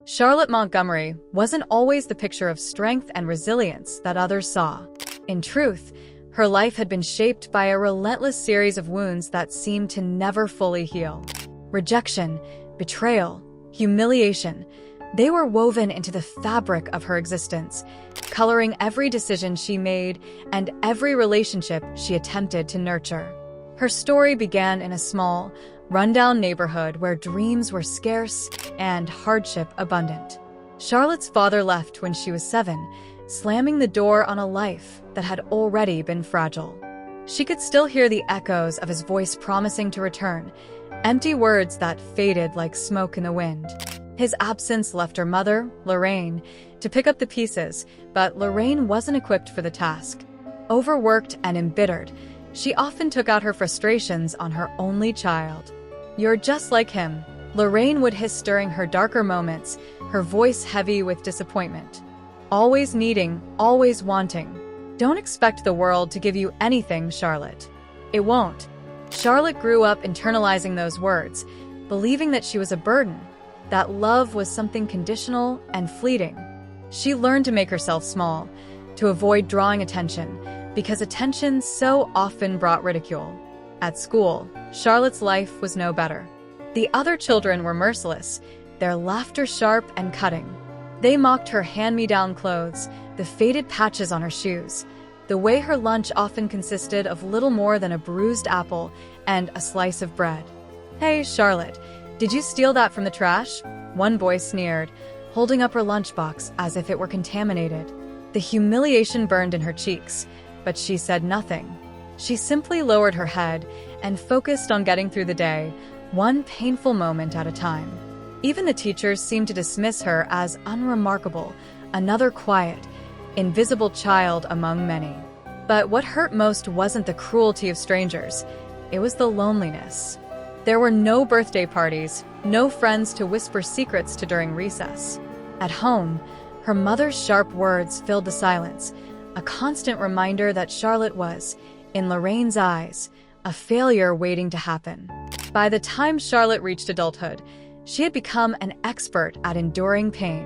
Charlotte Montgomery wasn't always the picture of strength and resilience that others saw. In truth, her life had been shaped by a relentless series of wounds that seemed to never fully heal. Rejection, betrayal, humiliation, they were woven into the fabric of her existence, coloring every decision she made and every relationship she attempted to nurture. Her story began in a small, rundown neighborhood where dreams were scarce and hardship abundant. Charlotte's father left when she was 7, slamming the door on a life that had already been fragile. She could still hear the echoes of his voice promising to return, empty words that faded like smoke in the wind. His absence left her mother, Lorraine, to pick up the pieces, but Lorraine wasn't equipped for the task. Overworked and embittered, she often took out her frustrations on her only child. "You're just like him," Lorraine would hiss during her darker moments, her voice heavy with disappointment. "Always needing, always wanting. Don't expect the world to give you anything, Charlotte. It won't." Charlotte grew up internalizing those words, believing that she was a burden, that love was something conditional and fleeting. She learned to make herself small, to avoid drawing attention, because attention so often brought ridicule. At school, Charlotte's life was no better. The other children were merciless, their laughter sharp and cutting. They mocked her hand-me-down clothes, the faded patches on her shoes, the way her lunch often consisted of little more than a bruised apple and a slice of bread. "Hey, Charlotte, did you steal that from the trash?" one boy sneered, holding up her lunchbox as if it were contaminated. The humiliation burned in her cheeks, but she said nothing. She simply lowered her head and focused on getting through the day, one painful moment at a time. Even the teachers seemed to dismiss her as unremarkable, another quiet, invisible child among many. But what hurt most wasn't the cruelty of strangers, it was the loneliness. There were no birthday parties, no friends to whisper secrets to during recess. At home, her mother's sharp words filled the silence, a constant reminder that Charlotte was, in Lorraine's eyes, a failure waiting to happen. By the time Charlotte reached adulthood, she had become an expert at enduring pain.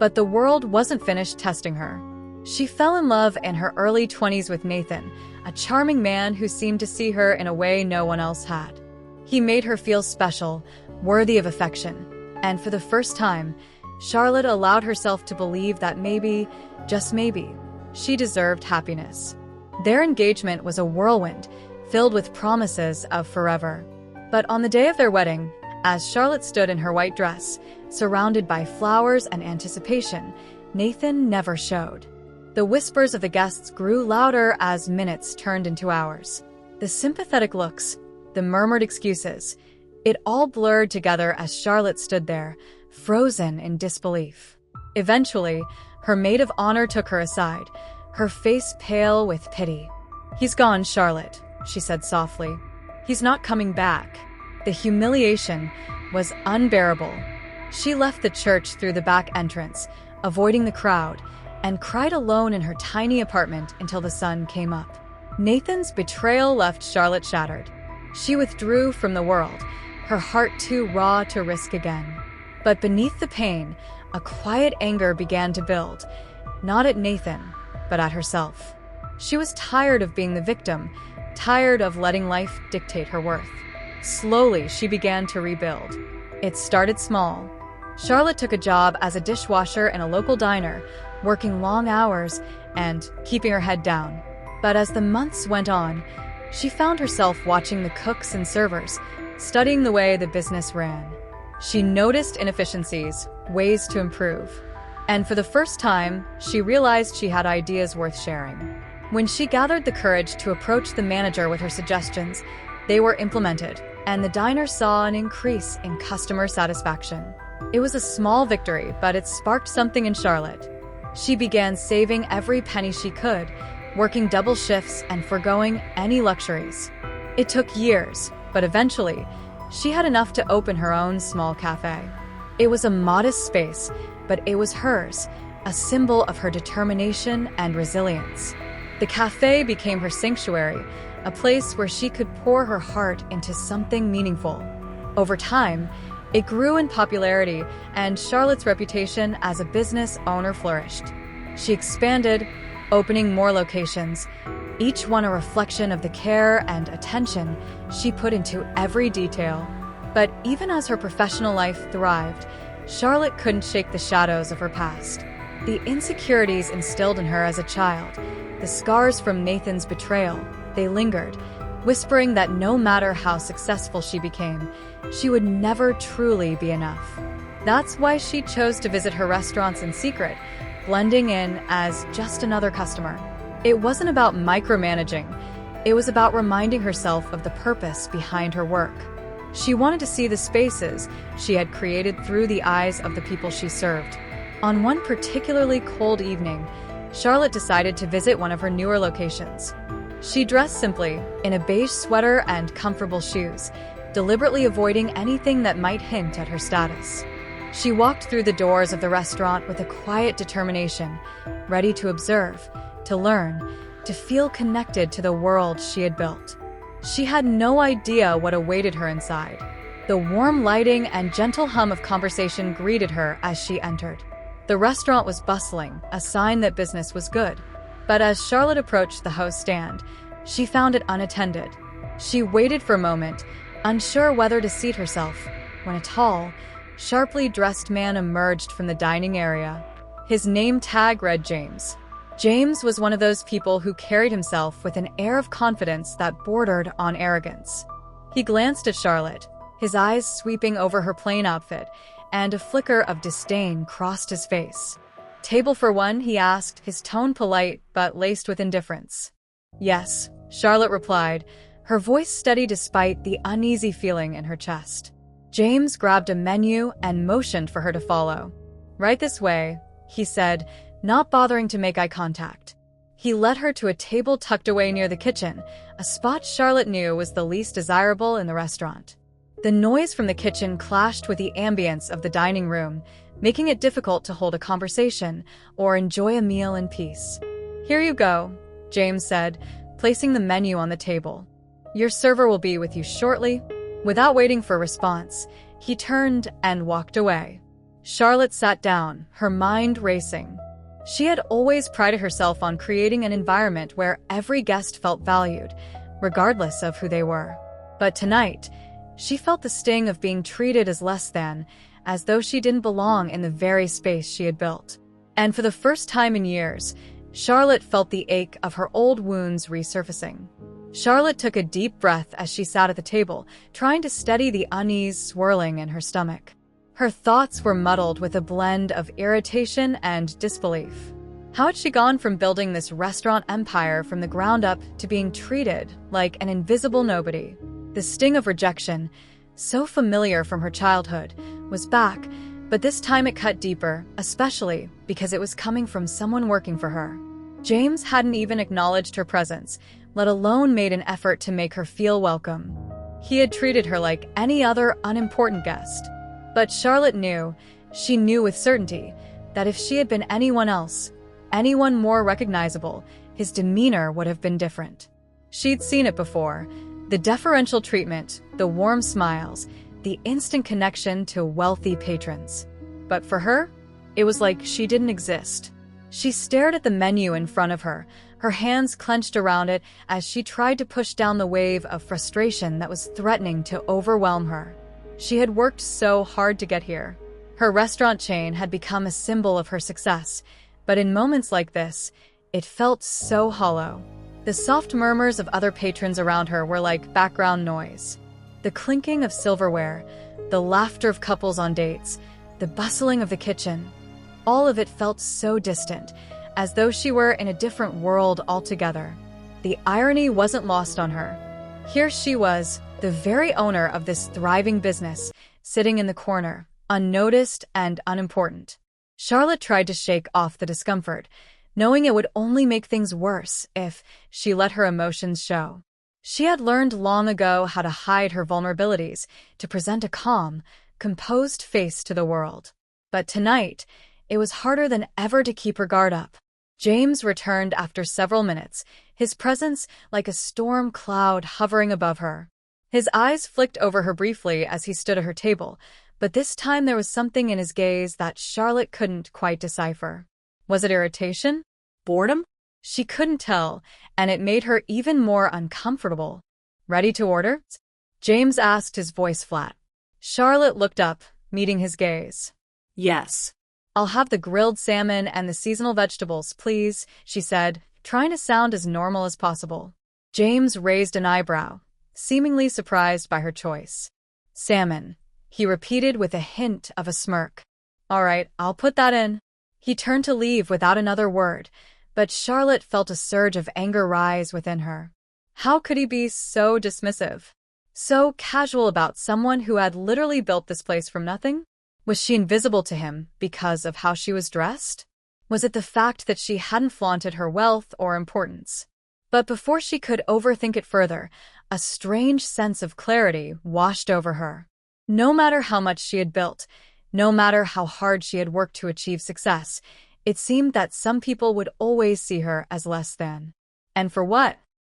But the world wasn't finished testing her. She fell in love in her early 20s with Nathan, a charming man who seemed to see her in a way no one else had. He made her feel special, worthy of affection, and for the first time, Charlotte allowed herself to believe that maybe, just maybe, she deserved happiness. Their engagement was a whirlwind, filled with promises of forever. But on the day of their wedding, as Charlotte stood in her white dress, surrounded by flowers and anticipation, Nathan never showed. The whispers of the guests grew louder as minutes turned into hours. The sympathetic looks, the murmured excuses, it all blurred together as Charlotte stood there, frozen in disbelief. Eventually, her maid of honor took her aside, her face pale with pity. "He's gone, Charlotte," she said softly. "He's not coming back." The humiliation was unbearable. She left the church through the back entrance, avoiding the crowd, and cried alone in her tiny apartment until the sun came up. Nathan's betrayal left Charlotte shattered. She withdrew from the world, her heart too raw to risk again. But beneath the pain, a quiet anger began to build, not at Nathan, but at herself. She was tired of being the victim, tired of letting life dictate her worth. Slowly, she began to rebuild. It started small. Charlotte took a job as a dishwasher in a local diner, working long hours and keeping her head down. But as the months went on, she found herself watching the cooks and servers, studying the way the business ran. She noticed inefficiencies, ways to improve. And for the first time, she realized she had ideas worth sharing. When she gathered the courage to approach the manager with her suggestions, they were implemented, and the diner saw an increase in customer satisfaction. It was a small victory, but it sparked something in Charlotte. She began saving every penny she could, working double shifts and forgoing any luxuries. It took years, but eventually, she had enough to open her own small cafe. It was a modest space, but it was hers, a symbol of her determination and resilience. The cafe became her sanctuary, a place where she could pour her heart into something meaningful. Over time, It grew in popularity, and Charlotte's reputation as a business owner flourished. She expanded, opening more locations, each one a reflection of the care and attention she put into every detail. But even as her professional life thrived, Charlotte couldn't shake the shadows of her past. The insecurities instilled in her as a child, the scars from Nathan's betrayal, they lingered, whispering that no matter how successful she became, she would never truly be enough. That's why she chose to visit her restaurants in secret, blending in as just another customer. It wasn't about micromanaging. It was about reminding herself of the purpose behind her work. She wanted to see the spaces she had created through the eyes of the people she served. On one particularly cold evening, Charlotte decided to visit one of her newer locations. She dressed simply, in a beige sweater and comfortable shoes, deliberately avoiding anything that might hint at her status. She walked through the doors of the restaurant with a quiet determination, ready to observe, to learn, to feel connected to the world she had built. She had no idea what awaited her inside. The warm lighting and gentle hum of conversation greeted her as she entered. The restaurant was bustling, a sign that business was good. But as Charlotte approached the host stand, she found it unattended. She waited for a moment, unsure whether to seat herself, when a tall, sharply dressed man emerged from the dining area. His name tag read James. James was one of those people who carried himself with an air of confidence that bordered on arrogance. He glanced at Charlotte, his eyes sweeping over her plain outfit, and a flicker of disdain crossed his face. "Table for one?" he asked, his tone polite but laced with indifference. "Yes," Charlotte replied, her voice steady despite the uneasy feeling in her chest. James grabbed a menu and motioned for her to follow. "Right this way," he said, not bothering to make eye contact. He led her to a table tucked away near the kitchen, a spot Charlotte knew was the least desirable in the restaurant. The noise from the kitchen clashed with the ambience of the dining room, making it difficult to hold a conversation or enjoy a meal in peace. "Here you go," James said, placing the menu on the table. "Your server will be with you shortly." Without waiting for a response, he turned and walked away. Charlotte sat down, her mind racing. She had always prided herself on creating an environment where every guest felt valued, regardless of who they were. But tonight, she felt the sting of being treated as less than, as though she didn't belong in the very space she had built. And for the first time in years, Charlotte felt the ache of her old wounds resurfacing. Charlotte took a deep breath as she sat at the table, trying to steady the unease swirling in her stomach. Her thoughts were muddled with a blend of irritation and disbelief. How had she gone from building this restaurant empire from the ground up to being treated like an invisible nobody? The sting of rejection, so familiar from her childhood, was back, but this time it cut deeper, especially because it was coming from someone working for her. James hadn't even acknowledged her presence, let alone made an effort to make her feel welcome. He had treated her like any other unimportant guest. But Charlotte knew, she knew with certainty, that if she had been anyone else, anyone more recognizable, his demeanor would have been different. She'd seen it before, the deferential treatment, the warm smiles, the instant connection to wealthy patrons. But for her, it was like she didn't exist. She stared at the menu in front of her, her hands clenched around it as she tried to push down the wave of frustration that was threatening to overwhelm her. She had worked so hard to get here. Her restaurant chain had become a symbol of her success, but in moments like this, it felt so hollow. The soft murmurs of other patrons around her were like background noise. The clinking of silverware, the laughter of couples on dates, the bustling of the kitchen, all of it felt so distant, as though she were in a different world altogether. The irony wasn't lost on her. Here she was, the very owner of this thriving business, sitting in the corner, unnoticed and unimportant. Charlotte tried to shake off the discomfort, knowing it would only make things worse if she let her emotions show. She had learned long ago how to hide her vulnerabilities, to present a calm, composed face to the world. But tonight, it was harder than ever to keep her guard up. James returned after several minutes, his presence like a storm cloud hovering above her. His eyes flicked over her briefly as he stood at her table, But this time there was something in his gaze that Charlotte couldn't quite decipher. Was it irritation? Boredom? She couldn't tell, and it made her even more uncomfortable. Ready to order? James asked, his voice flat. Charlotte looked up, meeting his gaze. Yes. I'll have the grilled salmon and the seasonal vegetables, please, she said, trying to sound as normal as possible. James raised an eyebrow, seemingly surprised by her choice. Salmon, he repeated with a hint of a smirk. All right, I'll put that in. He turned to leave without another word, but Charlotte felt a surge of anger rise within her. How could he be so dismissive? So casual about someone who had literally built this place from nothing? Was she invisible to him because of how she was dressed? Was it the fact that she hadn't flaunted her wealth or importance? But before she could overthink it further, a strange sense of clarity washed over her. No matter how much she had built, no matter how hard she had worked to achieve success, it seemed that some people would always see her as less than. And for what?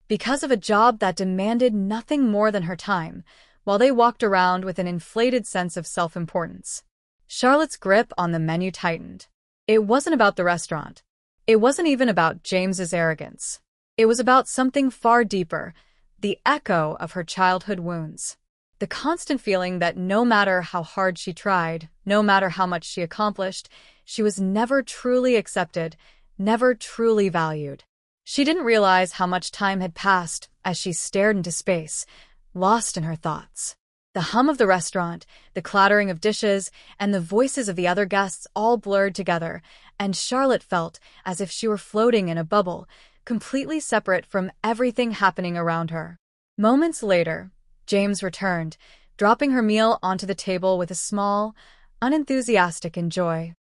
Because of a job that demanded nothing more than her time, while they walked around with an inflated sense of self-importance. Charlotte's grip on the menu tightened. It wasn't about the restaurant. It wasn't even about James's arrogance. It was about something far deeper, the echo of her childhood wounds. The constant feeling that no matter how hard she tried, no matter how much she accomplished, she was never truly accepted, never truly valued. She didn't realize how much time had passed as she stared into space, lost in her thoughts. The hum of the restaurant, the clattering of dishes, and the voices of the other guests all blurred together, and Charlotte felt as if she were floating in a bubble, completely separate from everything happening around her. Moments later, James returned, dropping her meal onto the table with a small, unenthusiastic enjoy.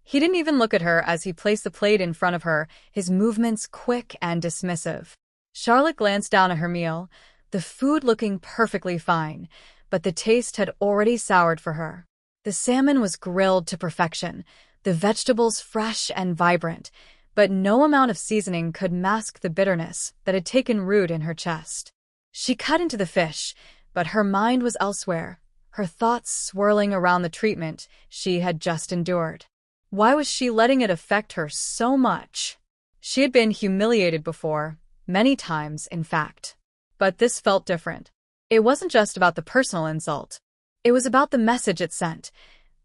He didn't even look at her as he placed the plate in front of her, his movements quick and dismissive. Charlotte glanced down at her meal, the food looking perfectly fine, but the taste had already soured for her. The salmon was grilled to perfection, the vegetables fresh and vibrant, but no amount of seasoning could mask the bitterness that had taken root in her chest. She cut into the fish, but her mind was elsewhere, her thoughts swirling around the treatment she had just endured. Why was she letting it affect her so much? She had been humiliated before, many times, in fact. But this felt different. It wasn't just about the personal insult. It was about the message it sent,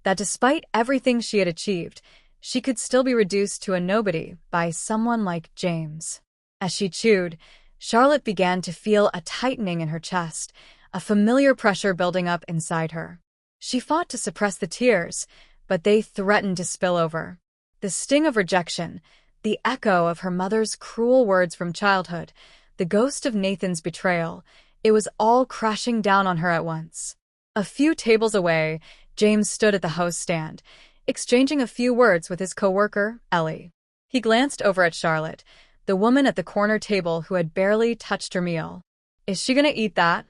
that despite everything she had achieved, she could still be reduced to a nobody by someone like James. As she chewed, Charlotte began to feel a tightening in her chest, a familiar pressure building up inside her. She fought to suppress the tears, but they threatened to spill over. The sting of rejection, the echo of her mother's cruel words from childhood, the ghost of Nathan's betrayal, it was all crashing down on her at once. A few tables away, James stood at the host stand, exchanging a few words with his coworker, Ellie. He glanced over at Charlotte, the woman at the corner table who had barely touched her meal. Is she gonna eat that?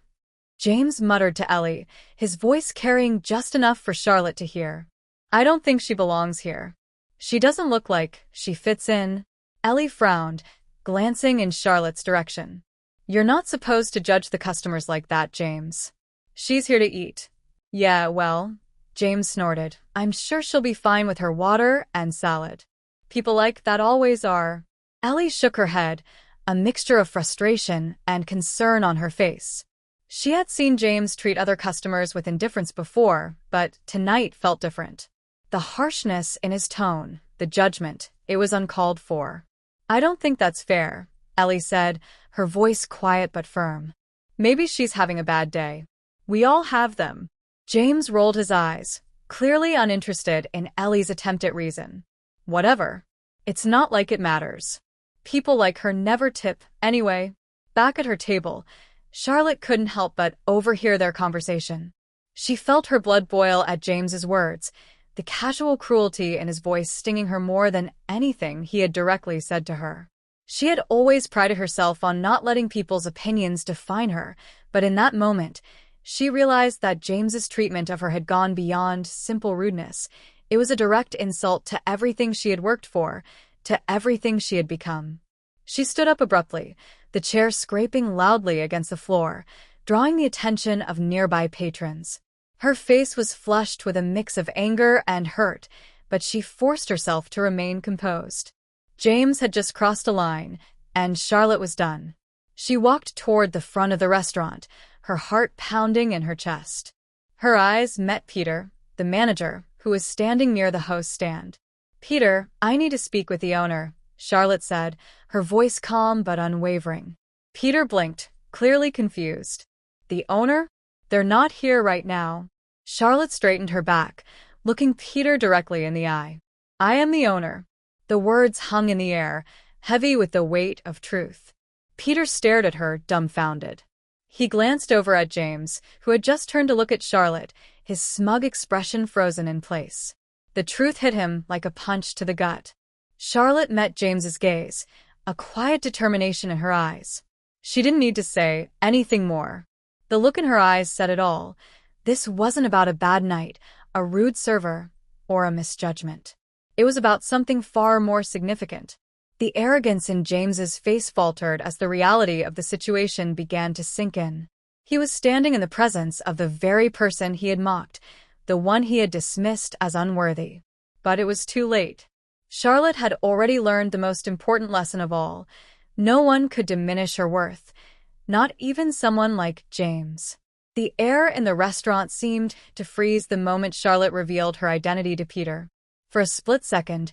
James muttered to Ellie, his voice carrying just enough for Charlotte to hear. I don't think she belongs here. She doesn't look like she fits in. Ellie frowned, glancing in Charlotte's direction. You're not supposed to judge the customers like that, James. She's here to eat. Yeah, well, James snorted. I'm sure she'll be fine with her water and salad. People like that always are. Ellie shook her head, a mixture of frustration and concern on her face. She had seen James treat other customers with indifference before, but tonight felt different. The harshness in his tone, the judgment, it was uncalled for. I don't think that's fair, Ellie said, her voice quiet but firm. Maybe she's having a bad day. We all have them. James rolled his eyes, clearly uninterested in Ellie's attempt at reason. Whatever. It's not like it matters. People like her never tip, anyway. Back at her table, Charlotte couldn't help but overhear their conversation. She felt her blood boil at James's words, the casual cruelty in his voice stinging her more than anything he had directly said to her. She had always prided herself on not letting people's opinions define her, but in that moment, she realized that James's treatment of her had gone beyond simple rudeness. It was a direct insult to everything she had worked for, to everything she had become. She stood up abruptly, the chair scraping loudly against the floor, drawing the attention of nearby patrons. Her face was flushed with a mix of anger and hurt, but she forced herself to remain composed. James had just crossed a line, and Charlotte was done. She walked toward the front of the restaurant, her heart pounding in her chest. Her eyes met Peter, the manager, who was standing near the host stand. "Peter, I need to speak with the owner," Charlotte said, her voice calm but unwavering. Peter blinked, clearly confused. "The owner? They're not here right now." Charlotte straightened her back, looking Peter directly in the eye. "I am the owner." The words hung in the air, heavy with the weight of truth. Peter stared at her, dumbfounded. He glanced over at James, who had just turned to look at Charlotte, his smug expression frozen in place. The truth hit him like a punch to the gut. Charlotte met James's gaze, a quiet determination in her eyes. She didn't need to say anything more. The look in her eyes said it all. This wasn't about a bad night, a rude server, or a misjudgment. It was about something far more significant. The arrogance in James's face faltered as the reality of the situation began to sink in. He was standing in the presence of the very person he had mocked, the one he had dismissed as unworthy. But it was too late. Charlotte had already learned the most important lesson of all. No one could diminish her worth, not even someone like James. The air in the restaurant seemed to freeze the moment Charlotte revealed her identity to Peter. For a split second,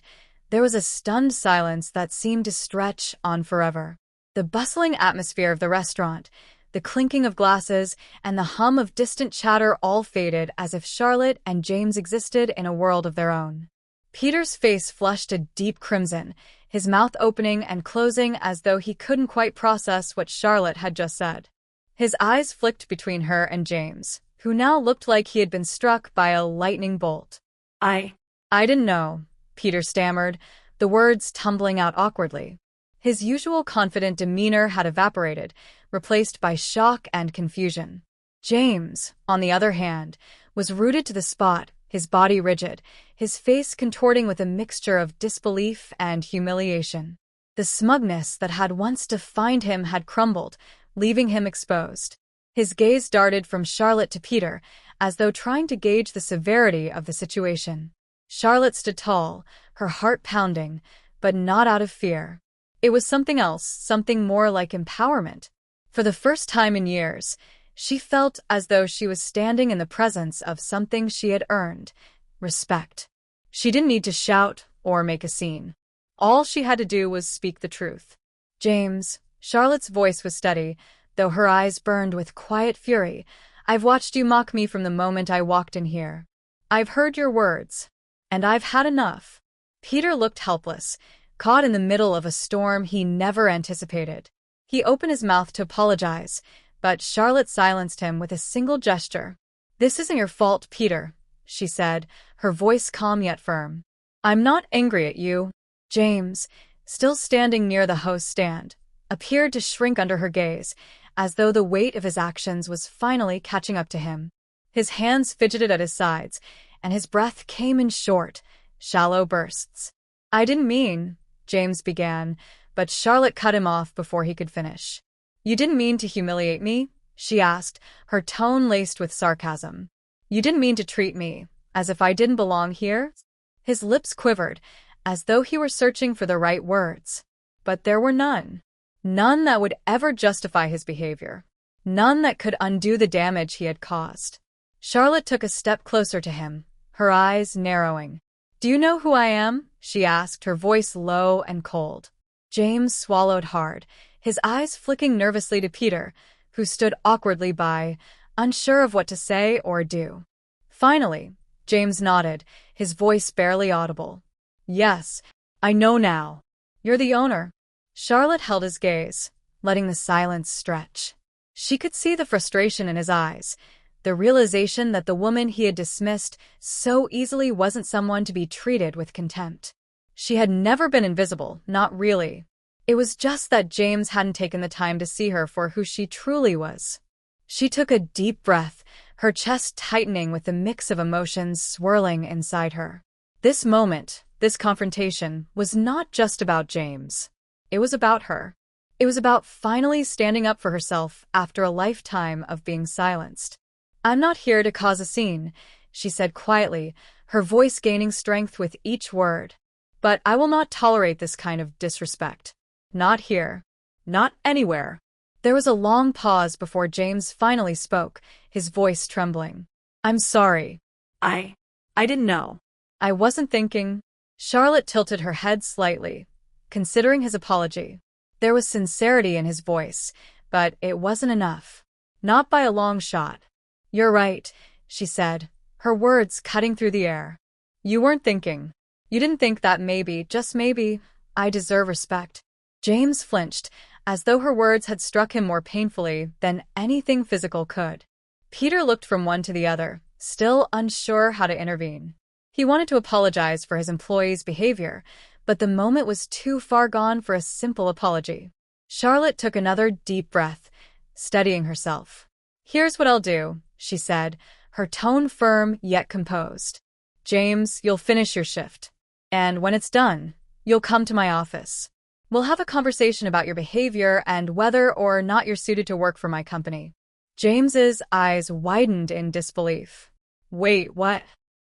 there was a stunned silence that seemed to stretch on forever. The bustling atmosphere of the restaurant, the clinking of glasses, and the hum of distant chatter all faded as if Charlotte and James existed in a world of their own. Peter's face flushed a deep crimson, his mouth opening and closing as though he couldn't quite process what Charlotte had just said. His eyes flicked between her and James, who now looked like he had been struck by a lightning bolt. I didn't know," Peter stammered, the words tumbling out awkwardly. His usual confident demeanor had evaporated, replaced by shock and confusion. James, on the other hand, was rooted to the spot, his body rigid, his face contorting with a mixture of disbelief and humiliation. The smugness that had once defined him had crumbled, leaving him exposed. His gaze darted from Charlotte to Peter, as though trying to gauge the severity of the situation. Charlotte stood tall, her heart pounding, but not out of fear. It was something else, something more like empowerment. For the first time in years, she felt as though she was standing in the presence of something she had earned: respect. She didn't need to shout or make a scene. All she had to do was speak the truth. "James," Charlotte's voice was steady, though her eyes burned with quiet fury, "I've watched you mock me from the moment I walked in here. I've heard your words, and I've had enough." Peter looked helpless, caught in the middle of a storm he never anticipated. He opened his mouth to apologize, but Charlotte silenced him with a single gesture. "This isn't your fault, Peter," she said, her voice calm yet firm. "I'm not angry at you." James, still standing near the host stand, appeared to shrink under her gaze, as though the weight of his actions was finally catching up to him. His hands fidgeted at his sides, and his breath came in short, shallow bursts. "I didn't mean," James began, but Charlotte cut him off before he could finish. "You didn't mean to humiliate me?" she asked, her tone laced with sarcasm. "You didn't mean to treat me as if I didn't belong here?" His lips quivered, as though he were searching for the right words. But there were none. None that would ever justify his behavior. None that could undo the damage he had caused. Charlotte took a step closer to him, her eyes narrowing. "Do you know who I am?" she asked, her voice low and cold. James swallowed hard, his eyes flicking nervously to Peter, who stood awkwardly by, unsure of what to say or do. Finally, James nodded, his voice barely audible. "Yes, I know now. You're the owner." Charlotte held his gaze, letting the silence stretch. She could see the frustration in his eyes, the realization that the woman he had dismissed so easily wasn't someone to be treated with contempt. She had never been invisible, not really. It was just that James hadn't taken the time to see her for who she truly was. She took a deep breath, her chest tightening with the mix of emotions swirling inside her. This moment, this confrontation, was not just about James. It was about her. It was about finally standing up for herself after a lifetime of being silenced. I'm not here to cause a scene, she said quietly, her voice gaining strength with each word. But I will not tolerate this kind of disrespect. Not here. Not anywhere. There was a long pause before James finally spoke, his voice trembling. I'm sorry. I didn't know. I wasn't thinking. Charlotte tilted her head slightly, considering his apology. There was sincerity in his voice, but it wasn't enough. Not by a long shot. You're right, she said, her words cutting through the air. You weren't thinking. You didn't think that maybe, just maybe, I deserve respect. James flinched, as though her words had struck him more painfully than anything physical could. Peter looked from one to the other, still unsure how to intervene. He wanted to apologize for his employee's behavior, but the moment was too far gone for a simple apology. Charlotte took another deep breath, steadying herself. Here's what I'll do, she said, her tone firm yet composed. James, you'll finish your shift. And when it's done, you'll come to my office. We'll have a conversation about your behavior and whether or not you're suited to work for my company. James's eyes widened in disbelief. Wait, what?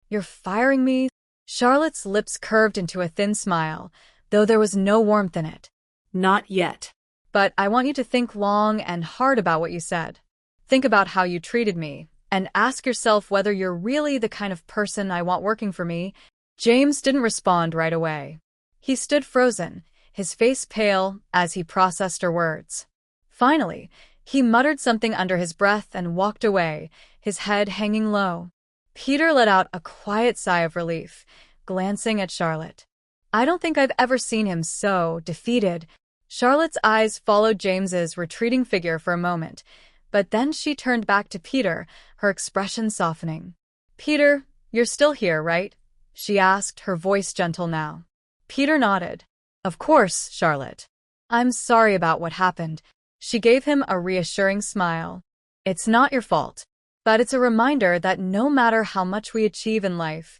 You're firing me? Charlotte's lips curved into a thin smile, though there was no warmth in it. Not yet. But I want you to think long and hard about what you said. Think about how you treated me, and ask yourself whether you're really the kind of person I want working for me. James didn't respond right away. He stood frozen, his face pale as he processed her words. Finally, he muttered something under his breath and walked away, his head hanging low. Peter let out a quiet sigh of relief, glancing at Charlotte. I don't think I've ever seen him so defeated. Charlotte's eyes followed James's retreating figure for a moment, but then she turned back to Peter, her expression softening. Peter, you're still here, right? She asked, her voice gentle now. Peter nodded. Of course, Charlotte. I'm sorry about what happened. She gave him a reassuring smile. It's not your fault, but it's a reminder that no matter how much we achieve in life,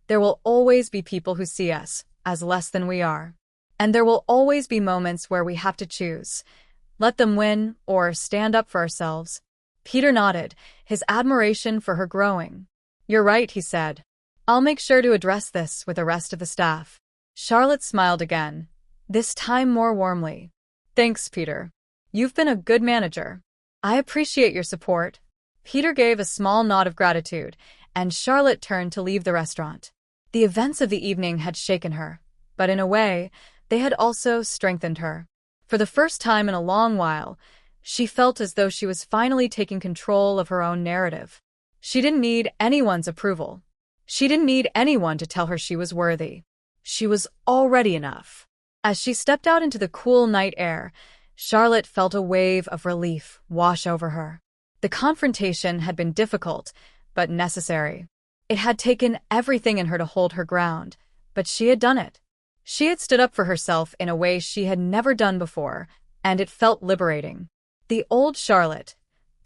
there will always be people who see us as less than we are. And there will always be moments where we have to choose. Let them win or stand up for ourselves. Peter nodded, his admiration for her growing. You're right, he said. I'll make sure to address this with the rest of the staff. Charlotte smiled again, this time more warmly. Thanks, Peter. You've been a good manager. I appreciate your support. Peter gave a small nod of gratitude, and Charlotte turned to leave the restaurant. The events of the evening had shaken her, but in a way, they had also strengthened her. For the first time in a long while, she felt as though she was finally taking control of her own narrative. She didn't need anyone's approval. She didn't need anyone to tell her she was worthy. She was already enough. As she stepped out into the cool night air, Charlotte felt a wave of relief wash over her. The confrontation had been difficult, but necessary. It had taken everything in her to hold her ground, but she had done it. She had stood up for herself in a way she had never done before, and it felt liberating. The old Charlotte,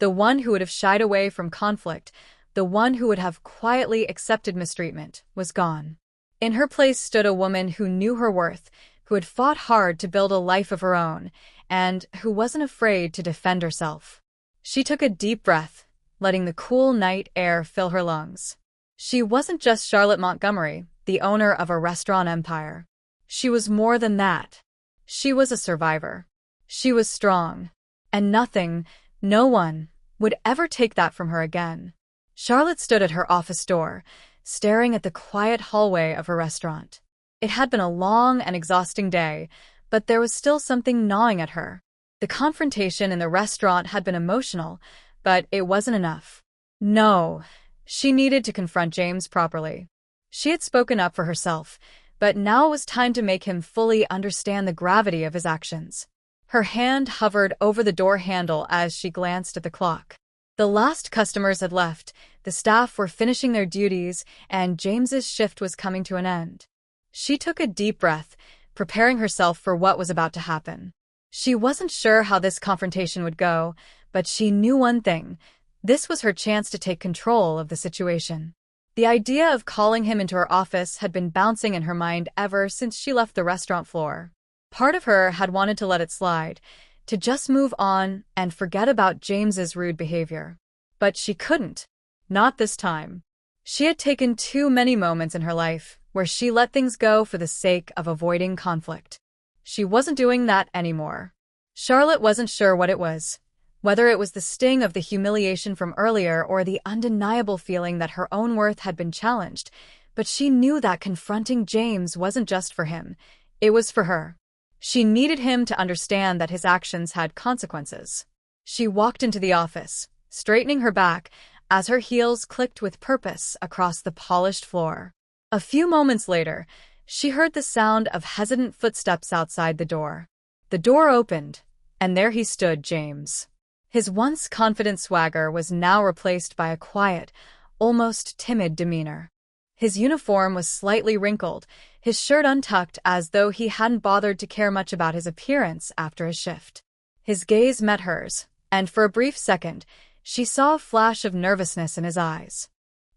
the one who would have shied away from conflict, the one who would have quietly accepted mistreatment, was gone. In her place stood a woman who knew her worth, who had fought hard to build a life of her own, and who wasn't afraid to defend herself. She took a deep breath, letting the cool night air fill her lungs. She wasn't just Charlotte Montgomery, the owner of a restaurant empire. She was more than that. She was a survivor. She was strong. And nothing, no one, would ever take that from her again. Charlotte stood at her office door, staring at the quiet hallway of her restaurant. It had been a long and exhausting day, but there was still something gnawing at her. The confrontation in the restaurant had been emotional, but it wasn't enough. No, she needed to confront James properly. She had spoken up for herself, but now it was time to make him fully understand the gravity of his actions. Her hand hovered over the door handle as she glanced at the clock. The last customers had left, the staff were finishing their duties, and James's shift was coming to an end. She took a deep breath, preparing herself for what was about to happen. She wasn't sure how this confrontation would go, but she knew one thing. This was her chance to take control of the situation. The idea of calling him into her office had been bouncing in her mind ever since she left the restaurant floor. Part of her had wanted to let it slide, to just move on and forget about James's rude behavior. But she couldn't. Not this time. She had taken too many moments in her life where she let things go for the sake of avoiding conflict. She wasn't doing that anymore. Charlotte wasn't sure what it was, whether it was the sting of the humiliation from earlier or the undeniable feeling that her own worth had been challenged, but she knew that confronting James wasn't just for him, it was for her. She needed him to understand that his actions had consequences. She walked into the office, straightening her back as her heels clicked with purpose across the polished floor. A few moments later, she heard the sound of hesitant footsteps outside the door. The door opened, and there he stood, James. His once confident swagger was now replaced by a quiet, almost timid demeanor. His uniform was slightly wrinkled, his shirt untucked as though he hadn't bothered to care much about his appearance after a shift. His gaze met hers, and for a brief second, she saw a flash of nervousness in his eyes.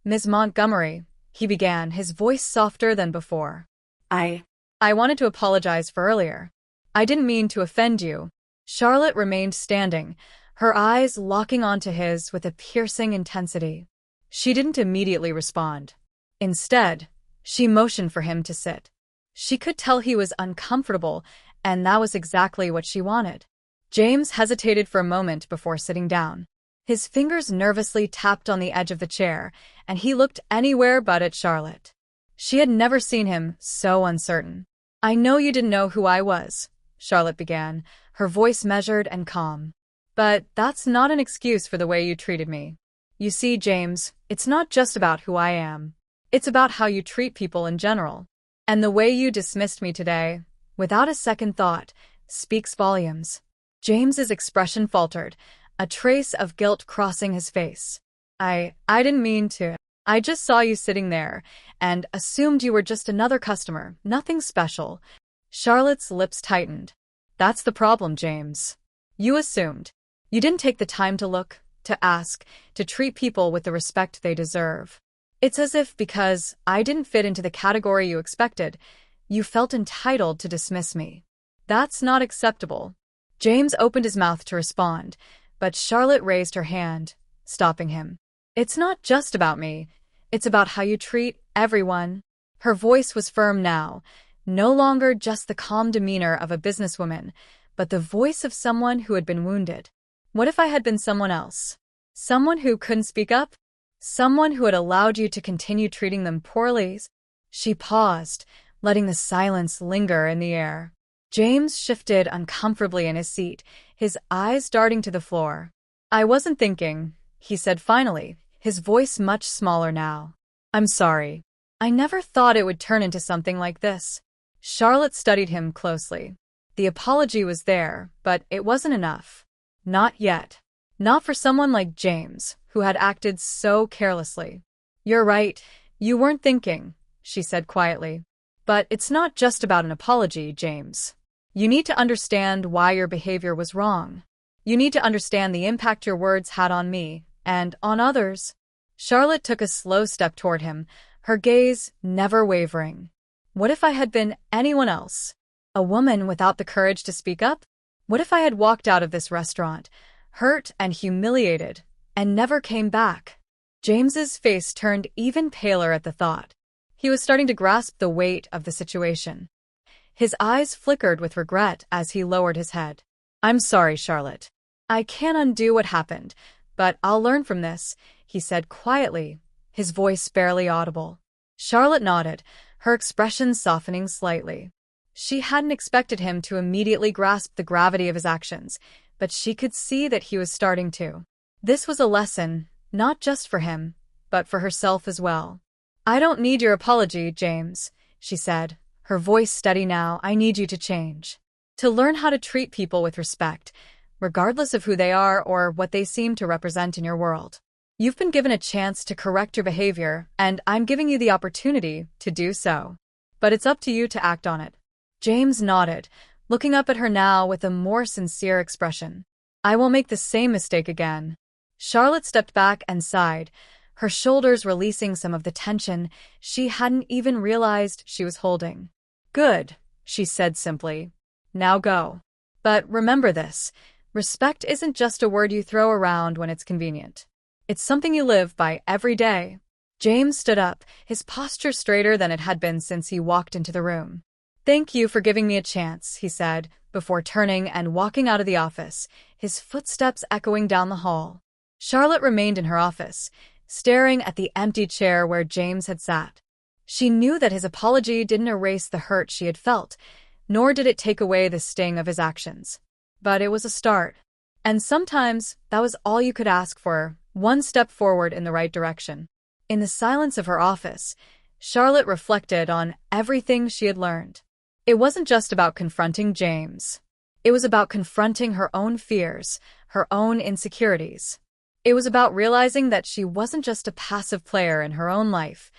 "Ms. Montgomery," he began, his voice softer than before. I wanted to apologize for earlier. I didn't mean to offend you." Charlotte remained standing, her eyes locking onto his with a piercing intensity. She didn't immediately respond. Instead, she motioned for him to sit. She could tell he was uncomfortable, and that was exactly what she wanted. James hesitated for a moment before sitting down. His fingers nervously tapped on the edge of the chair, and he looked anywhere but at Charlotte. She had never seen him so uncertain. "I know you didn't know who I was," Charlotte began, her voice measured and calm. "But that's not an excuse for the way you treated me. You see, James, it's not just about who I am. It's about how you treat people in general. And the way you dismissed me today, without a second thought, speaks volumes." James's expression faltered, a trace of guilt crossing his face. I didn't mean to. I just saw you sitting there, and assumed you were just another customer, nothing special." Charlotte's lips tightened. "That's the problem, James. You assumed. You didn't take the time to look, to ask, to treat people with the respect they deserve. It's as if because I didn't fit into the category you expected, you felt entitled to dismiss me. That's not acceptable." James opened his mouth to respond, but Charlotte raised her hand, stopping him. "It's not just about me. It's about how you treat everyone." Her voice was firm now, no longer just the calm demeanor of a businesswoman, but the voice of someone who had been wounded. "What if I had been someone else? Someone who couldn't speak up? Someone who had allowed you to continue treating them poorly?" She paused, letting the silence linger in the air. James shifted uncomfortably in his seat, his eyes darting to the floor. "I wasn't thinking," he said finally, his voice much smaller now. "I'm sorry. I never thought it would turn into something like this." Charlotte studied him closely. The apology was there, but it wasn't enough. Not yet. Not for someone like James, who had acted so carelessly. "You're right, you weren't thinking," she said quietly. "But it's not just about an apology, James. You need to understand why your behavior was wrong. You need to understand the impact your words had on me, and on others." Charlotte took a slow step toward him, her gaze never wavering. "What if I had been anyone else? A woman without the courage to speak up? What if I had walked out of this restaurant, hurt and humiliated, and never came back?" James's face turned even paler at the thought. He was starting to grasp the weight of the situation. His eyes flickered with regret as he lowered his head. "I'm sorry, Charlotte. I can't undo what happened, but I'll learn from this," he said quietly, his voice barely audible. Charlotte nodded, her expression softening slightly. She hadn't expected him to immediately grasp the gravity of his actions, but she could see that he was starting to. This was a lesson, not just for him, but for herself as well. "I don't need your apology, James," she said, her voice steady now. "I need you to change. To learn how to treat people with respect, regardless of who they are or what they seem to represent in your world. You've been given a chance to correct your behavior, and I'm giving you the opportunity to do so. But it's up to you to act on it." James nodded, looking up at her now with a more sincere expression. "I won't make the same mistake again." Charlotte stepped back and sighed, her shoulders releasing some of the tension she hadn't even realized she was holding. "Good," she said simply. "Now go. But remember this, respect isn't just a word you throw around when it's convenient. It's something you live by every day. James stood up, his posture straighter than it had been since he walked into the room. "Thank you for giving me a chance," he said, before turning and walking out of the office, his footsteps echoing down the hall. Charlotte remained in her office, staring at the empty chair where James had sat. She knew that his apology didn't erase the hurt she had felt, nor did it take away the sting of his actions. But it was a start. And sometimes that was all you could ask for, one step forward in the right direction. In the silence of her office, Charlotte reflected on everything she had learned. It wasn't just about confronting James. It was about confronting her own fears, her own insecurities. It was about realizing that she wasn't just a passive player in her own life,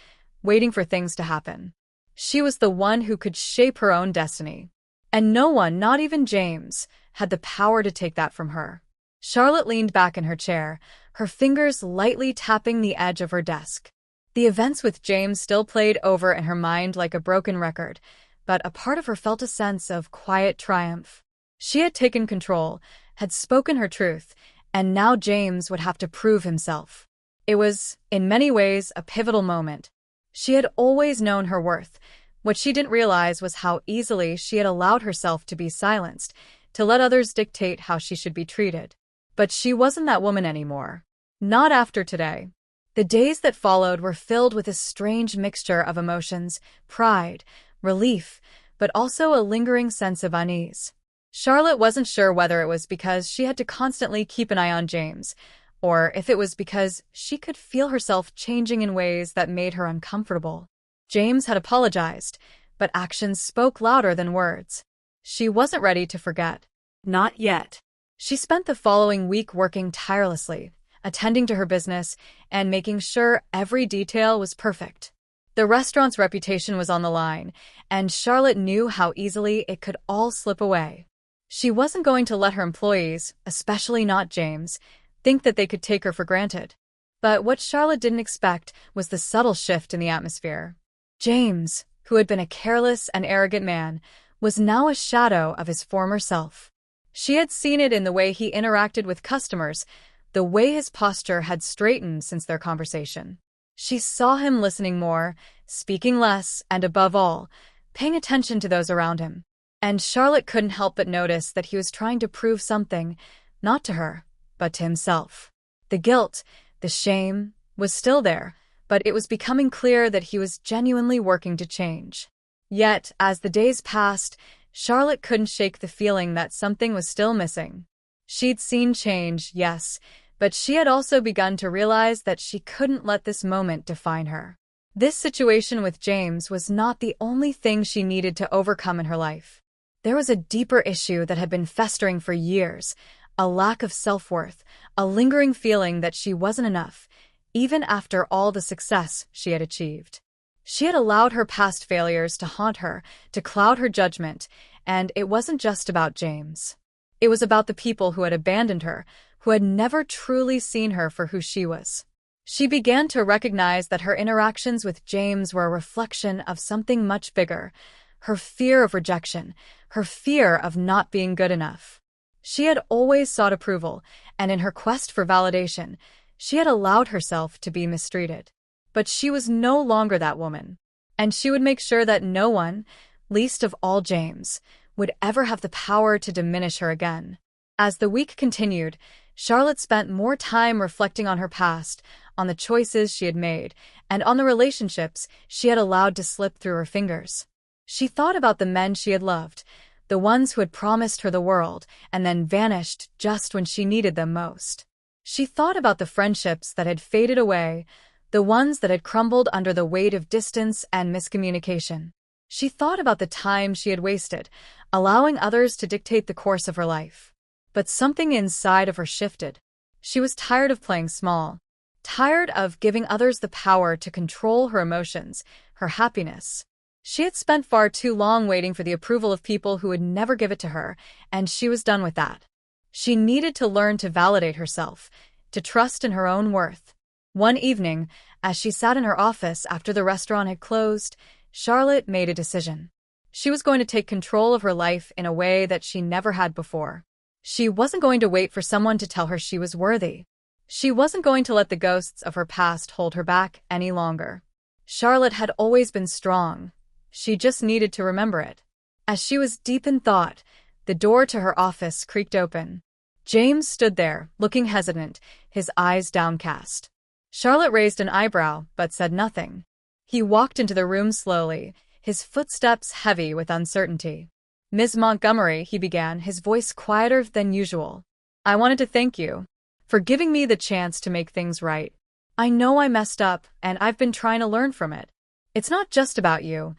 waiting for things to happen. She was the one who could shape her own destiny. And no one, not even James, had the power to take that from her. Charlotte leaned back in her chair, her fingers lightly tapping the edge of her desk. The events with James still played over in her mind like a broken record, but a part of her felt a sense of quiet triumph. She had taken control, had spoken her truth, and now James would have to prove himself. It was, in many ways, a pivotal moment. She had always known her worth. What she didn't realize was how easily she had allowed herself to be silenced, to let others dictate how she should be treated. But she wasn't that woman anymore. Not after today. The days that followed were filled with a strange mixture of emotions, pride, relief, but also a lingering sense of unease. Charlotte wasn't sure whether it was because she had to constantly keep an eye on James, or if it was because she could feel herself changing in ways that made her uncomfortable. James had apologized, but actions spoke louder than words. She wasn't ready to forget. Not yet. She spent the following week working tirelessly, attending to her business, and making sure every detail was perfect. The restaurant's reputation was on the line, and Charlotte knew how easily it could all slip away. She wasn't going to let her employees, especially not James, think that they could take her for granted. But what Charlotte didn't expect was the subtle shift in the atmosphere. James, who had been a careless and arrogant man, was now a shadow of his former self. She had seen it in the way he interacted with customers, the way his posture had straightened since their conversation. She saw him listening more, speaking less, and above all, paying attention to those around him. And Charlotte couldn't help but notice that he was trying to prove something, not to her, but to himself. The guilt, the shame, was still there, but it was becoming clear that he was genuinely working to change. Yet, as the days passed, Charlotte couldn't shake the feeling that something was still missing. She'd seen change, yes, but she had also begun to realize that she couldn't let this moment define her. This situation with James was not the only thing she needed to overcome in her life. There was a deeper issue that had been festering for years, a lack of self-worth, a lingering feeling that she wasn't enough, even after all the success she had achieved. She had allowed her past failures to haunt her, to cloud her judgment, and it wasn't just about James. It was about the people who had abandoned her, who had never truly seen her for who she was. She began to recognize that her interactions with James were a reflection of something much bigger, her fear of rejection, her fear of not being good enough. She had always sought approval, and in her quest for validation, she had allowed herself to be mistreated. But she was no longer that woman, and she would make sure that no one, least of all James, would ever have the power to diminish her again. As the week continued, Charlotte spent more time reflecting on her past, on the choices she had made, and on the relationships she had allowed to slip through her fingers. She thought about the men she had loved, the ones who had promised her the world and then vanished just when she needed them most. She thought about the friendships that had faded away, the ones that had crumbled under the weight of distance and miscommunication. She thought about the time she had wasted, allowing others to dictate the course of her life. But something inside of her shifted. She was tired of playing small, tired of giving others the power to control her emotions, her happiness. She had spent far too long waiting for the approval of people who would never give it to her, and she was done with that. She needed to learn to validate herself, to trust in her own worth. One evening, as she sat in her office after the restaurant had closed, Charlotte made a decision. She was going to take control of her life in a way that she never had before. She wasn't going to wait for someone to tell her she was worthy. She wasn't going to let the ghosts of her past hold her back any longer. Charlotte had always been strong. She just needed to remember it. As she was deep in thought, the door to her office creaked open. James stood there, looking hesitant, his eyes downcast. Charlotte raised an eyebrow, but said nothing. He walked into the room slowly, his footsteps heavy with uncertainty. "Miss Montgomery," he began, his voice quieter than usual. "I wanted to thank you for giving me the chance to make things right. I know I messed up, and I've been trying to learn from it. It's not just about you.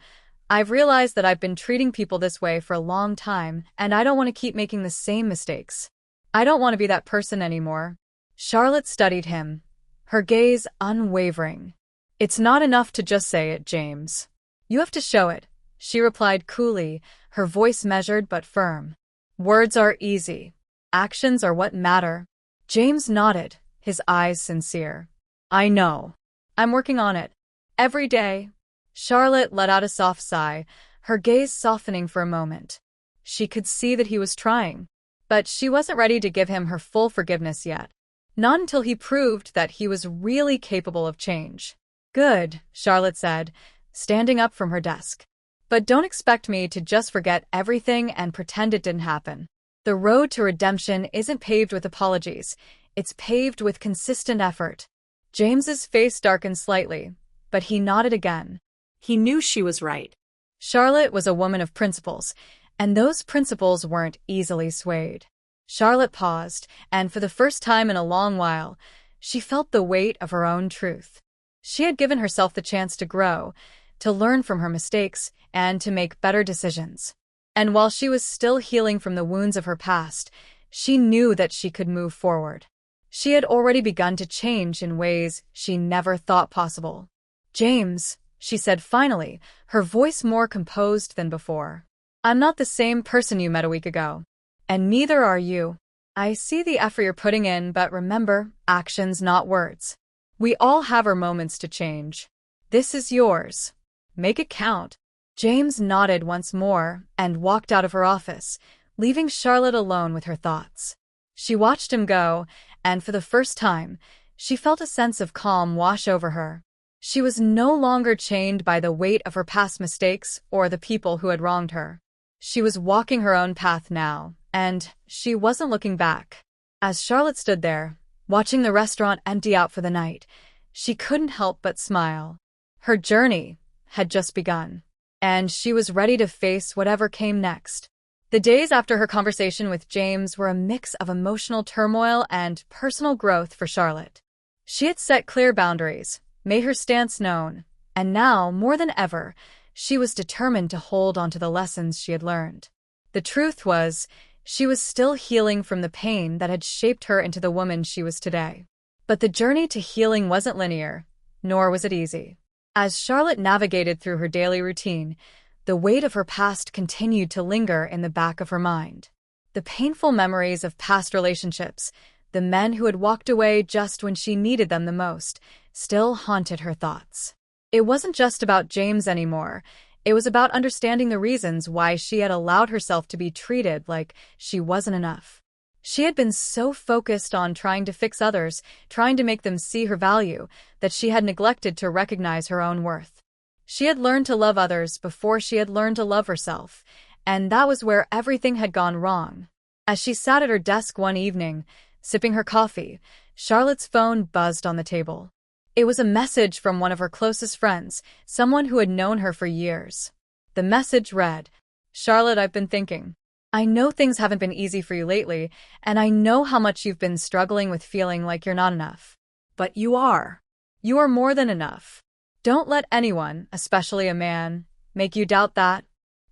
I've realized that I've been treating people this way for a long time, and I don't want to keep making the same mistakes. I don't want to be that person anymore." Charlotte studied him, her gaze unwavering. "It's not enough to just say it, James. You have to show it," she replied coolly, her voice measured but firm. "Words are easy. Actions are what matter." James nodded, his eyes sincere. "I know. I'm working on it. Every day." Charlotte let out a soft sigh, her gaze softening for a moment. She could see that he was trying, but she wasn't ready to give him her full forgiveness yet. Not until he proved that he was really capable of change. "Good," Charlotte said, standing up from her desk. "But don't expect me to just forget everything and pretend it didn't happen. The road to redemption isn't paved with apologies. It's paved with consistent effort." James's face darkened slightly, but he nodded again. He knew she was right. Charlotte was a woman of principles, and those principles weren't easily swayed. Charlotte paused, and for the first time in a long while, she felt the weight of her own truth. She had given herself the chance to grow, to learn from her mistakes, and to make better decisions. And while she was still healing from the wounds of her past, she knew that she could move forward. She had already begun to change in ways she never thought possible. "James," she said finally, her voice more composed than before. "I'm not the same person you met a week ago. And neither are you. I see the effort you're putting in, but remember, actions, not words. We all have our moments to change. This is yours. Make it count." James nodded once more and walked out of her office, leaving Charlotte alone with her thoughts. She watched him go, and for the first time, she felt a sense of calm wash over her. She was no longer chained by the weight of her past mistakes or the people who had wronged her. She was walking her own path now, and she wasn't looking back. As Charlotte stood there, watching the restaurant empty out for the night, she couldn't help but smile. Her journey had just begun, and she was ready to face whatever came next. The days after her conversation with James were a mix of emotional turmoil and personal growth for Charlotte. She had set clear boundaries, made her stance known, and now, more than ever, she was determined to hold on to the lessons she had learned. The truth was, she was still healing from the pain that had shaped her into the woman she was today. But the journey to healing wasn't linear, nor was it easy. As Charlotte navigated through her daily routine, the weight of her past continued to linger in the back of her mind. The painful memories of past relationships, the men who had walked away just when she needed them the most, still haunted her thoughts. It wasn't just about James anymore. It was about understanding the reasons why she had allowed herself to be treated like she wasn't enough. She had been so focused on trying to fix others, trying to make them see her value, that she had neglected to recognize her own worth. She had learned to love others before she had learned to love herself, and that was where everything had gone wrong. As she sat at her desk one evening, sipping her coffee, Charlotte's phone buzzed on the table. It was a message from one of her closest friends, someone who had known her for years. The message read, "Charlotte, I've been thinking. I know things haven't been easy for you lately, and I know how much you've been struggling with feeling like you're not enough. But you are. You are more than enough. Don't let anyone, especially a man, make you doubt that."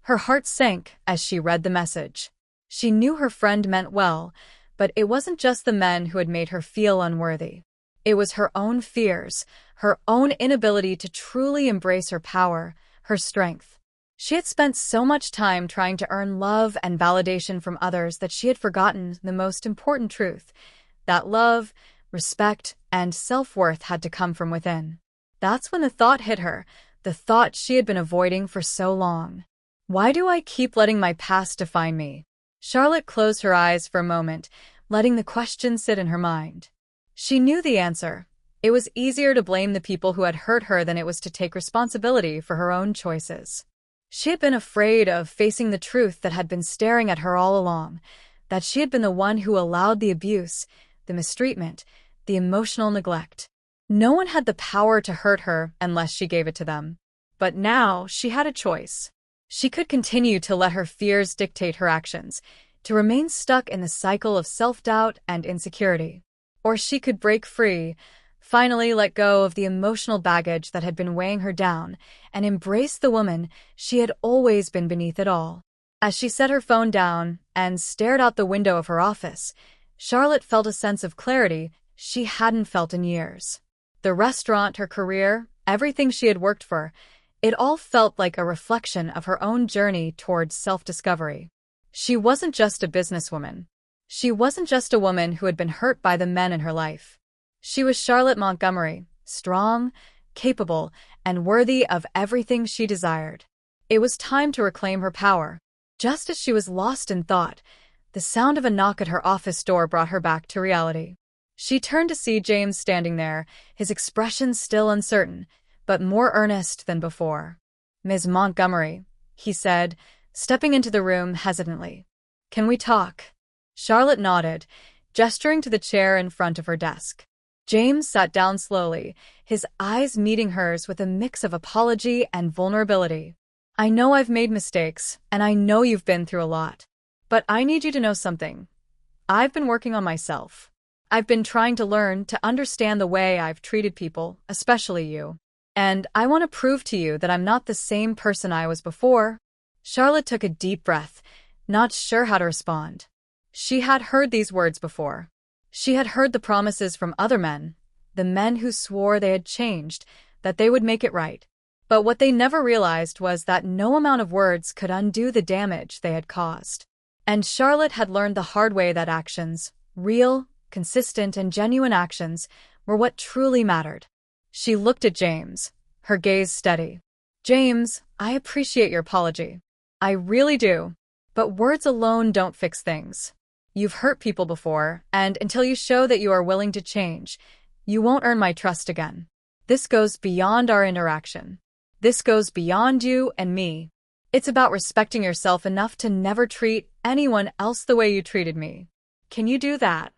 Her heart sank as she read the message. She knew her friend meant well, but it wasn't just the men who had made her feel unworthy. It was her own fears, her own inability to truly embrace her power, her strength. She had spent so much time trying to earn love and validation from others that she had forgotten the most important truth, that love, respect, and self-worth had to come from within. That's when the thought hit her, the thought she had been avoiding for so long. Why do I keep letting my past define me? Charlotte closed her eyes for a moment, letting the question sit in her mind. She knew the answer. It was easier to blame the people who had hurt her than it was to take responsibility for her own choices. She had been afraid of facing the truth that had been staring at her all along, that she had been the one who allowed the abuse, the mistreatment, the emotional neglect. No one had the power to hurt her unless she gave it to them. But now she had a choice. She could continue to let her fears dictate her actions, to remain stuck in the cycle of self-doubt and insecurity. Or she could break free, finally let go of the emotional baggage that had been weighing her down, and embrace the woman she had always been beneath it all. As she set her phone down and stared out the window of her office, Charlotte felt a sense of clarity she hadn't felt in years. The restaurant, her career, everything she had worked for, it all felt like a reflection of her own journey towards self-discovery. She wasn't just a businesswoman. She wasn't just a woman who had been hurt by the men in her life. She was Charlotte Montgomery, strong, capable, and worthy of everything she desired. It was time to reclaim her power. Just as she was lost in thought, the sound of a knock at her office door brought her back to reality. She turned to see James standing there, his expression still uncertain, but more earnest than before. "Ms. Montgomery," he said, stepping into the room hesitantly. "Can we talk?" Charlotte nodded, gesturing to the chair in front of her desk. James sat down slowly, his eyes meeting hers with a mix of apology and vulnerability. "I know I've made mistakes, and I know you've been through a lot. But I need you to know something. I've been working on myself. I've been trying to learn to understand the way I've treated people, especially you. And I want to prove to you that I'm not the same person I was before." Charlotte took a deep breath, not sure how to respond. She had heard these words before. She had heard the promises from other men, the men who swore they had changed, that they would make it right. But what they never realized was that no amount of words could undo the damage they had caused. And Charlotte had learned the hard way that actions, real, consistent, and genuine actions, were what truly mattered. She looked at James, her gaze steady. "James, I appreciate your apology. I really do. But words alone don't fix things. You've hurt people before, and until you show that you are willing to change, you won't earn my trust again. This goes beyond our interaction. This goes beyond you and me. It's about respecting yourself enough to never treat anyone else the way you treated me. Can you do that?"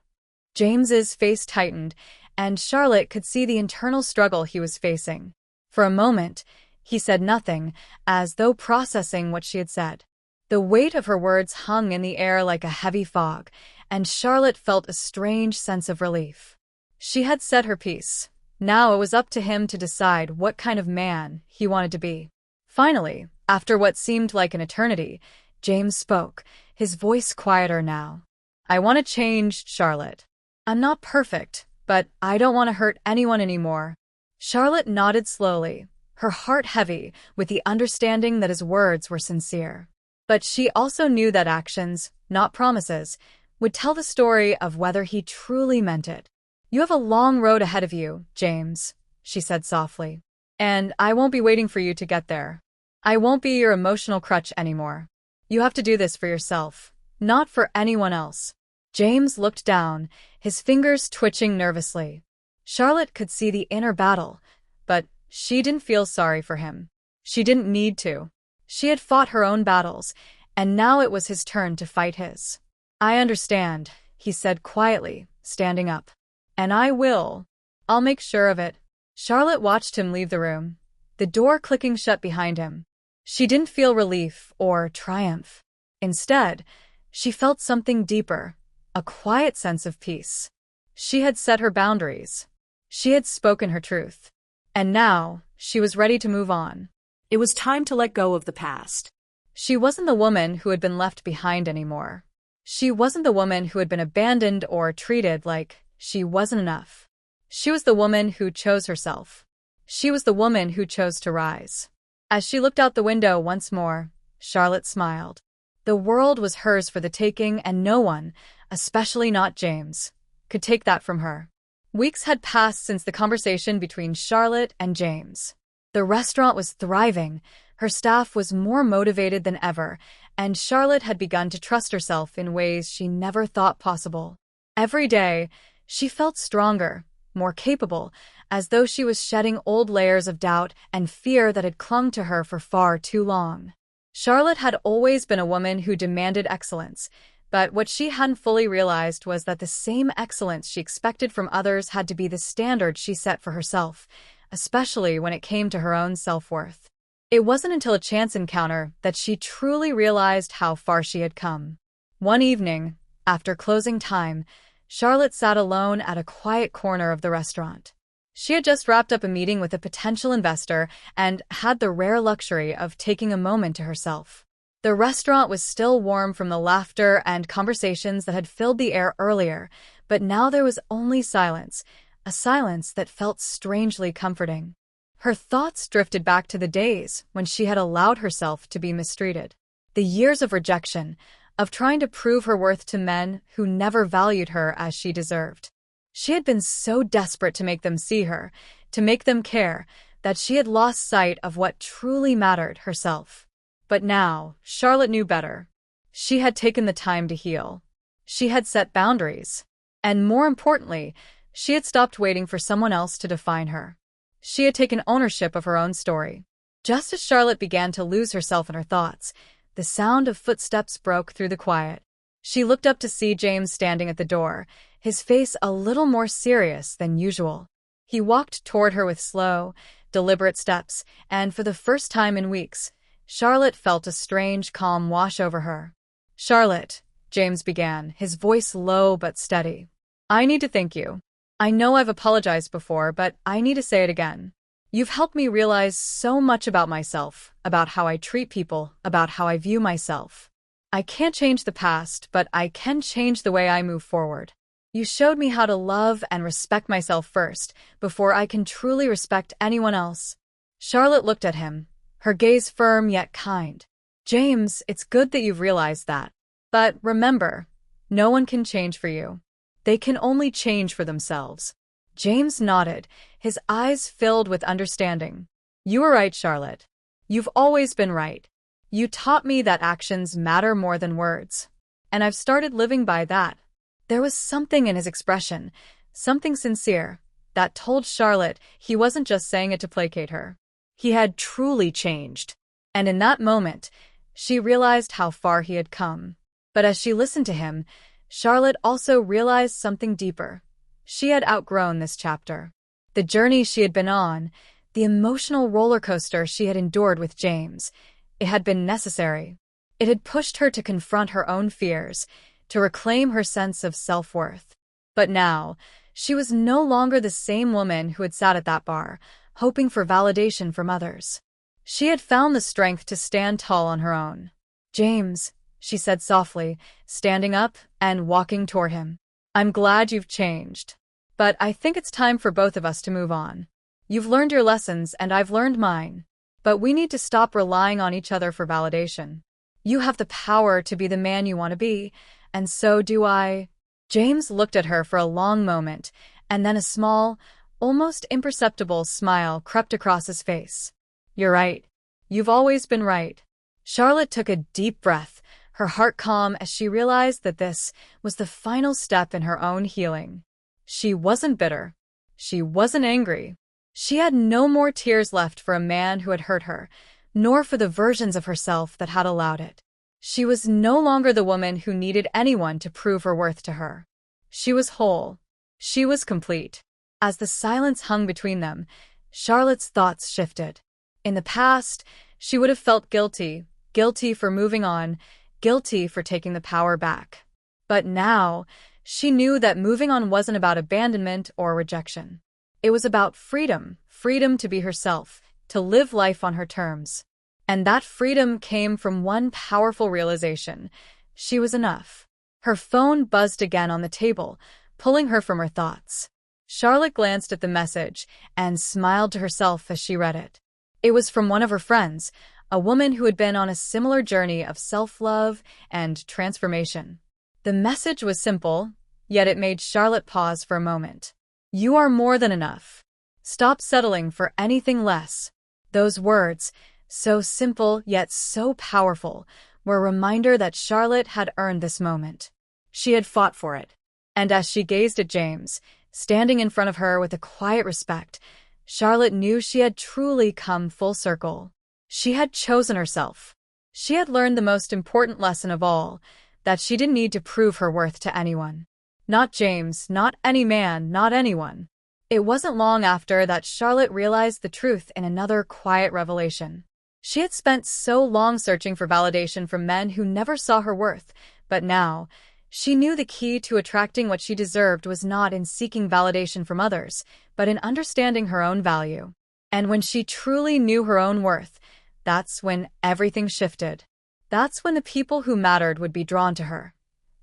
James's face tightened, and Charlotte could see the internal struggle he was facing. For a moment, he said nothing, as though processing what she had said. The weight of her words hung in the air like a heavy fog, and Charlotte felt a strange sense of relief. She had said her piece. Now it was up to him to decide what kind of man he wanted to be. Finally, after what seemed like an eternity, James spoke, his voice quieter now. "I want to change, Charlotte. I'm not perfect, but I don't want to hurt anyone anymore." Charlotte nodded slowly, her heart heavy with the understanding that his words were sincere. But she also knew that actions, not promises, would tell the story of whether he truly meant it. "You have a long road ahead of you, James," she said softly. "And I won't be waiting for you to get there. I won't be your emotional crutch anymore. You have to do this for yourself, not for anyone else." James looked down, his fingers twitching nervously. Charlotte could see the inner battle, but she didn't feel sorry for him. She didn't need to. She had fought her own battles, and now it was his turn to fight his. "I understand," he said quietly, standing up. "And I will. I'll make sure of it." Charlotte watched him leave the room, the door clicking shut behind him. She didn't feel relief or triumph. Instead, she felt something deeper, a quiet sense of peace. She had set her boundaries. She had spoken her truth. And now, she was ready to move on. It was time to let go of the past. She wasn't the woman who had been left behind anymore. She wasn't the woman who had been abandoned or treated like she wasn't enough. She was the woman who chose herself. She was the woman who chose to rise. As she looked out the window once more, Charlotte smiled. The world was hers for the taking, and no one, especially not James, could take that from her. Weeks had passed since the conversation between Charlotte and James. The restaurant was thriving, her staff was more motivated than ever, and Charlotte had begun to trust herself in ways she never thought possible. Every day, She felt stronger, more capable, as though she was shedding old layers of doubt and fear that had clung to her for far too long. Charlotte had always been a woman who demanded excellence, but what she hadn't fully realized was that the same excellence she expected from others had to be the standard she set for herself, especially when it came to her own self-worth. It wasn't until a chance encounter that she truly realized how far she had come. One evening, after closing time, Charlotte sat alone at a quiet corner of the restaurant. She had just wrapped up a meeting with a potential investor and had the rare luxury of taking a moment to herself. The restaurant was still warm from the laughter and conversations that had filled the air earlier, but now there was only silence, a silence that felt strangely comforting. Her thoughts drifted back to the days when she had allowed herself to be mistreated. The years of rejection, of trying to prove her worth to men who never valued her as she deserved. She had been so desperate to make them see her, to make them care, that she had lost sight of what truly mattered, herself. But now, Charlotte knew better. She had taken the time to heal. She had set boundaries. And more importantly, she had stopped waiting for someone else to define her. She had taken ownership of her own story. Just as Charlotte began to lose herself in her thoughts, the sound of footsteps broke through the quiet. She looked up to see James standing at the door, his face a little more serious than usual. He walked toward her with slow, deliberate steps, and for the first time in weeks, Charlotte felt a strange calm wash over her. "Charlotte," James began, his voice low but steady. "I need to thank you. I know I've apologized before, but I need to say it again. You've helped me realize so much about myself, about how I treat people, about how I view myself. I can't change the past, but I can change the way I move forward. You showed me how to love and respect myself first, before I can truly respect anyone else." Charlotte looked at him, her gaze firm yet kind. "James, it's good that you've realized that. But remember, no one can change for you. They can only change for themselves." James nodded, his eyes filled with understanding. "You were right, Charlotte. You've always been right. You taught me that actions matter more than words. And I've started living by that." There was something in his expression, something sincere, that told Charlotte he wasn't just saying it to placate her. He had truly changed. And in that moment, she realized how far he had come. But as she listened to him, Charlotte also realized something deeper. She had outgrown this chapter. The journey she had been on, the emotional roller coaster she had endured with James, it had been necessary. It had pushed her to confront her own fears, to reclaim her sense of self-worth. But now, she was no longer the same woman who had sat at that bar, hoping for validation from others. She had found the strength to stand tall on her own. "James," she said softly, standing up and walking toward him. "I'm glad you've changed. But I think it's time for both of us to move on. You've learned your lessons and I've learned mine. But we need to stop relying on each other for validation. You have the power to be the man you want to be, and so do I." James looked at her for a long moment, and then a small, almost imperceptible smile crept across his face. "You're right. You've always been right." Charlotte took a deep breath, her heart calm as she realized that this was the final step in her own healing. She wasn't bitter. She wasn't angry. She had no more tears left for a man who had hurt her, nor for the versions of herself that had allowed it. She was no longer the woman who needed anyone to prove her worth to her. She was whole. She was complete. As the silence hung between them, Charlotte's thoughts shifted. In the past, she would have felt guilty, guilty for moving on, guilty for taking the power back. But now, she knew that moving on wasn't about abandonment or rejection. It was about freedom, freedom to be herself, to live life on her terms. And that freedom came from one powerful realization: she was enough. Her phone buzzed again on the table, pulling her from her thoughts. Charlotte glanced at the message and smiled to herself as she read it. It was from one of her friends, a woman who had been on a similar journey of self-love and transformation. The message was simple, yet it made Charlotte pause for a moment. "You are more than enough. Stop settling for anything less." Those words, so simple yet so powerful, were a reminder that Charlotte had earned this moment. She had fought for it. And as she gazed at James, standing in front of her with a quiet respect, Charlotte knew she had truly come full circle. She had chosen herself. She had learned the most important lesson of all, that she didn't need to prove her worth to anyone. Not James, not any man, not anyone. It wasn't long after that Charlotte realized the truth in another quiet revelation. She had spent so long searching for validation from men who never saw her worth, but now, she knew the key to attracting what she deserved was not in seeking validation from others, but in understanding her own value. And when she truly knew her own worth, that's when everything shifted. That's when the people who mattered would be drawn to her.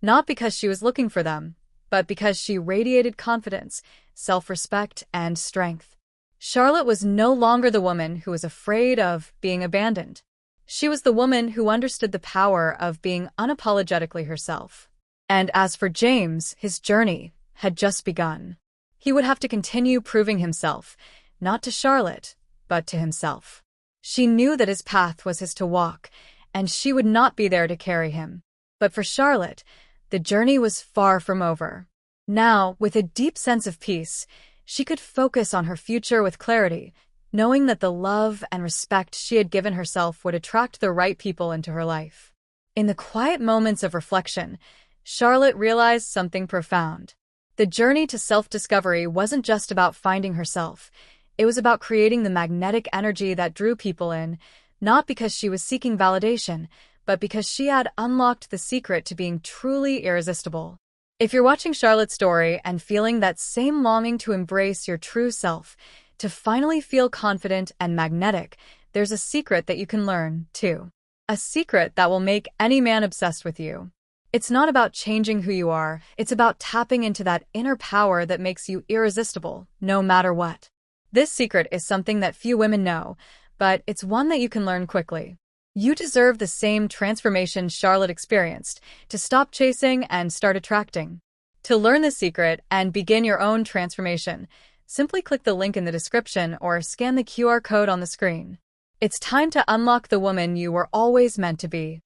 Not because she was looking for them, but because she radiated confidence, self-respect, and strength. Charlotte was no longer the woman who was afraid of being abandoned. She was the woman who understood the power of being unapologetically herself. And as for James, his journey had just begun. He would have to continue proving himself, not to Charlotte, but to himself. She knew that his path was his to walk, and she would not be there to carry him. But for Charlotte, the journey was far from over. Now, with a deep sense of peace, she could focus on her future with clarity, knowing that the love and respect she had given herself would attract the right people into her life. In the quiet moments of reflection, Charlotte realized something profound. The journey to self-discovery wasn't just about finding herself. It was about creating the magnetic energy that drew people in, not because she was seeking validation, but because she had unlocked the secret to being truly irresistible. If you're watching Charlotte's story and feeling that same longing to embrace your true self, to finally feel confident and magnetic, there's a secret that you can learn, too. A secret that will make any man obsessed with you. It's not about changing who you are, it's about tapping into that inner power that makes you irresistible, no matter what. This secret is something that few women know, but it's one that you can learn quickly. You deserve the same transformation Charlotte experienced, to stop chasing and start attracting. To learn the secret and begin your own transformation, simply click the link in the description or scan the QR code on the screen. It's time to unlock the woman you were always meant to be.